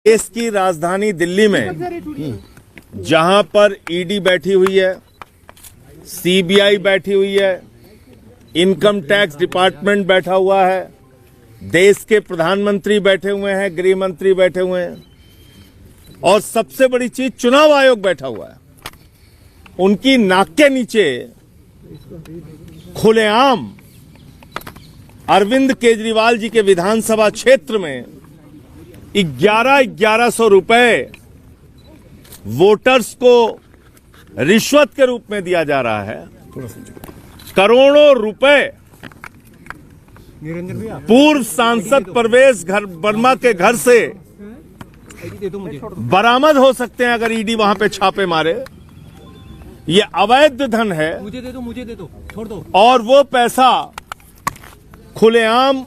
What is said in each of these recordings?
देश की राजधानी दिल्ली में जहां पर ईडी बैठी हुई है, सीबीआई बैठी हुई है, इनकम टैक्स डिपार्टमेंट बैठा हुआ है, देश के प्रधानमंत्री बैठे हुए हैं, गृह मंत्री बैठे हुए हैं और सबसे बड़ी चीज चुनाव आयोग बैठा हुआ है। उनकी नाक के नीचे खुलेआम अरविंद केजरीवाल जी के विधानसभा क्षेत्र में 1100 रुपए वोटर्स को रिश्वत के रूप में दिया जा रहा है। करोड़ों रुपए पूर्व सांसद परवेज वर्मा के घर से बरामद हो सकते हैं अगर ईडी वहां पे छापे मारे। ये अवैध धन है। मुझे दे दो, छोड़ दो। और वो पैसा खुलेआम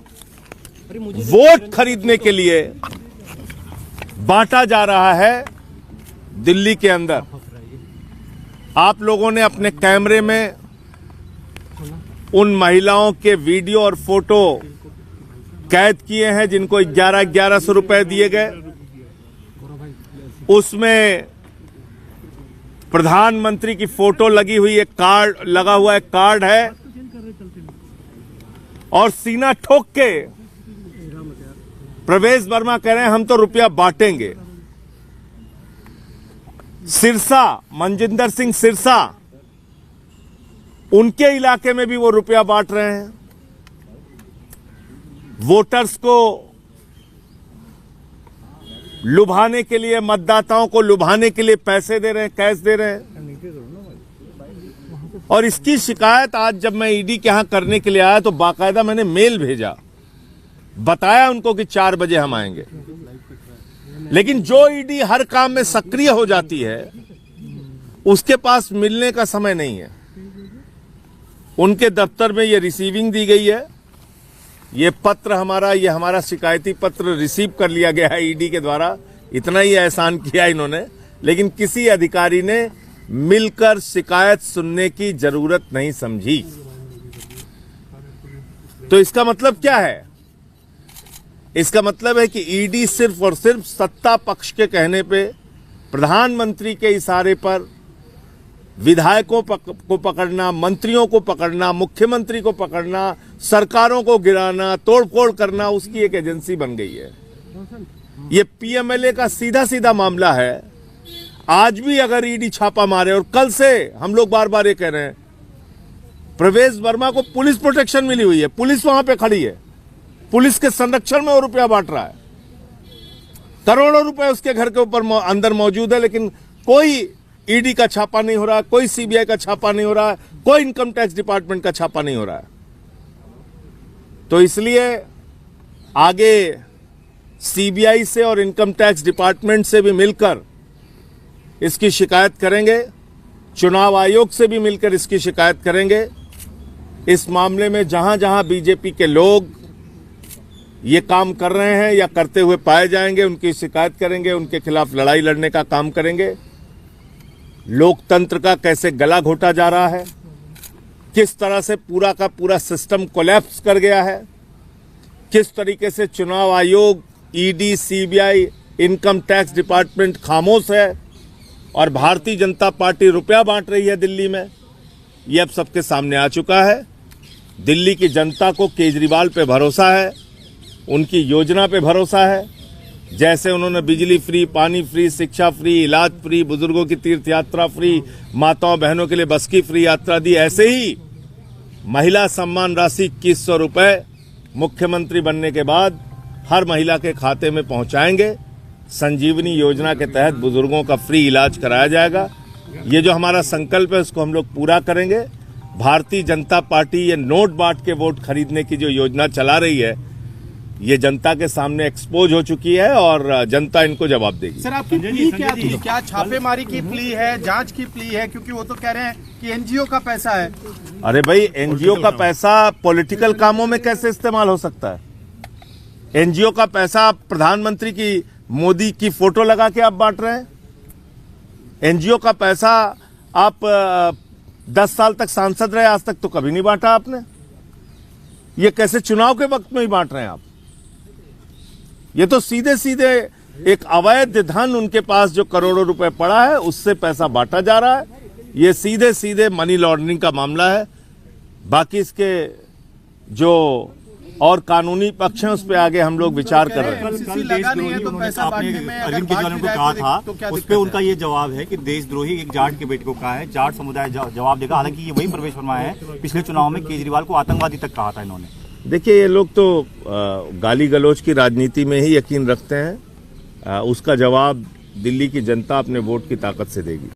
वोट खरीदने के लिए बांटा जा रहा है दिल्ली के अंदर। आप लोगों ने अपने कैमरे में उन महिलाओं के वीडियो और फोटो कैद किए हैं जिनको 1100 रुपए दिए गए। उसमें प्रधानमंत्री की फोटो लगी हुई एक कार्ड लगा हुआ एक कार्ड है और सीना ठोक के प्रवेश वर्मा कह रहे हैं हम तो रुपया बांटेंगे। सिरसा, मनजिंदर सिंह सिरसा, उनके इलाके में भी वो रुपया बांट रहे हैं। वोटर्स को लुभाने के लिए, मतदाताओं को लुभाने के लिए पैसे दे रहे हैं, कैश दे रहे हैं। और इसकी शिकायत आज जब मैं ईडी के यहां करने के लिए आया तो बाकायदा मैंने मेल भेजा, बताया उनको कि 4 बजे हम आएंगे। लेकिन जो ईडी हर काम में सक्रिय हो जाती है उसके पास मिलने का समय नहीं है। उनके दफ्तर में ये रिसीविंग दी गई है। ये हमारा शिकायती पत्र रिसीव कर लिया गया है ईडी के द्वारा। इतना ही एहसान किया इन्होंने, लेकिन किसी अधिकारी ने मिलकर शिकायत सुनने की जरूरत नहीं समझी। तो इसका मतलब क्या है? इसका मतलब है कि ईडी सिर्फ और सिर्फ सत्ता पक्ष के कहने पे, प्रधानमंत्री के इशारे पर विधायकों को पकड़ना, मंत्रियों को पकड़ना, मुख्यमंत्री को पकड़ना, सरकारों को गिराना, तोड़फोड़ करना, उसकी एक एजेंसी बन गई है। ये पीएमएलए का सीधा सीधा मामला है। आज भी अगर ईडी छापा मारे, और कल से हम लोग बार बार ये कह रहे हैं, प्रवेश वर्मा को पुलिस प्रोटेक्शन मिली हुई है, पुलिस वहां पे खड़ी है, पुलिस के संरक्षण में वो रुपया बांट रहा है। करोड़ों रुपए उसके घर के ऊपर अंदर मौजूद है, लेकिन कोई ईडी का छापा नहीं हो रहा है, कोई सीबीआई का छापा नहीं हो रहा है, कोई इनकम टैक्स डिपार्टमेंट का छापा नहीं हो रहा है। तो इसलिए आगे सीबीआई से और इनकम टैक्स डिपार्टमेंट से भी मिलकर इसकी शिकायत करेंगे, चुनाव आयोग से भी मिलकर इसकी शिकायत करेंगे। इस मामले में जहां जहां बीजेपी के लोग ये काम कर रहे हैं या करते हुए पाए जाएंगे, उनकी शिकायत करेंगे, उनके खिलाफ लड़ाई लड़ने का काम करेंगे। लोकतंत्र का कैसे गला घोटा जा रहा है, किस तरह से पूरा का पूरा सिस्टम कोलैप्स कर गया है, किस तरीके से चुनाव आयोग, ED, CBI, income tax department खामोश है और भारतीय जनता पार्टी रुपया बांट रही है दिल्ली में, ये अब सबके सामने आ चुका है। दिल्ली की जनता को केजरीवाल पे भरोसा है, उनकी योजना पे भरोसा है। जैसे उन्होंने बिजली फ्री, पानी फ्री, शिक्षा फ्री, इलाज फ्री, बुजुर्गों की तीर्थ यात्रा फ्री, माताओं बहनों के लिए बस की फ्री यात्रा दी, ऐसे ही महिला सम्मान राशि 2100 रुपए मुख्यमंत्री बनने के बाद हर महिला के खाते में पहुंचाएंगे। संजीवनी योजना के तहत बुजुर्गों का फ्री इलाज कराया जाएगा। ये जो हमारा संकल्प है उसको हम लोग पूरा करेंगे। भारतीय जनता पार्टी ये नोट बांट के वोट खरीदने की जो योजना चला रही है, ये जनता के सामने एक्सपोज हो चुकी है और जनता इनको जवाब देगी। सर, आपकी प्ली क्या थी? क्या छापेमारी की प्ली है, जांच की प्ली है? क्योंकि वो तो कह रहे हैं कि एनजीओ का पैसा है। अरे भाई, एनजीओ का पैसा पॉलिटिकल कामों में कैसे इस्तेमाल हो सकता है? एनजीओ का पैसा प्रधानमंत्री की, मोदी की फोटो लगा के आप बांट रहे हैं। एनजीओ का पैसा आप 10 साल तक सांसद रहे, आज तक तो कभी नहीं बांटा आपने। ये कैसे चुनाव के वक्त में ही बांट रहे हैं आप? ये तो सीधे सीधे एक अवैध धन उनके पास जो करोड़ों रुपए पड़ा है उससे पैसा बांटा जा रहा है। ये सीधे सीधे मनी लॉन्ड्रिंग का मामला है। बाकी इसके जो और कानूनी पक्ष हैं उस पर आगे हम लोग विचार कर रहे हैं। एमसीसी लगा नहीं है तो पैसा बांटने में अगर अरविंद केजरीवाल बांट को भी कहा जाए था तो क्या उस दिक्कत पे है? उनका ये जवाब है कि देशद्रोही एक जाट के बेटे को कहा है, जाट समुदाय जवाब देगा। हालांकि ये वही प्रवेश वर्मा है, पिछले चुनाव में केजरीवाल को आतंकवादी तक कहा था इन्होंने। देखिए, ये लोग तो गाली गलौज की राजनीति में ही यकीन रखते हैं। उसका जवाब दिल्ली की जनता अपने वोट की ताकत से देगी।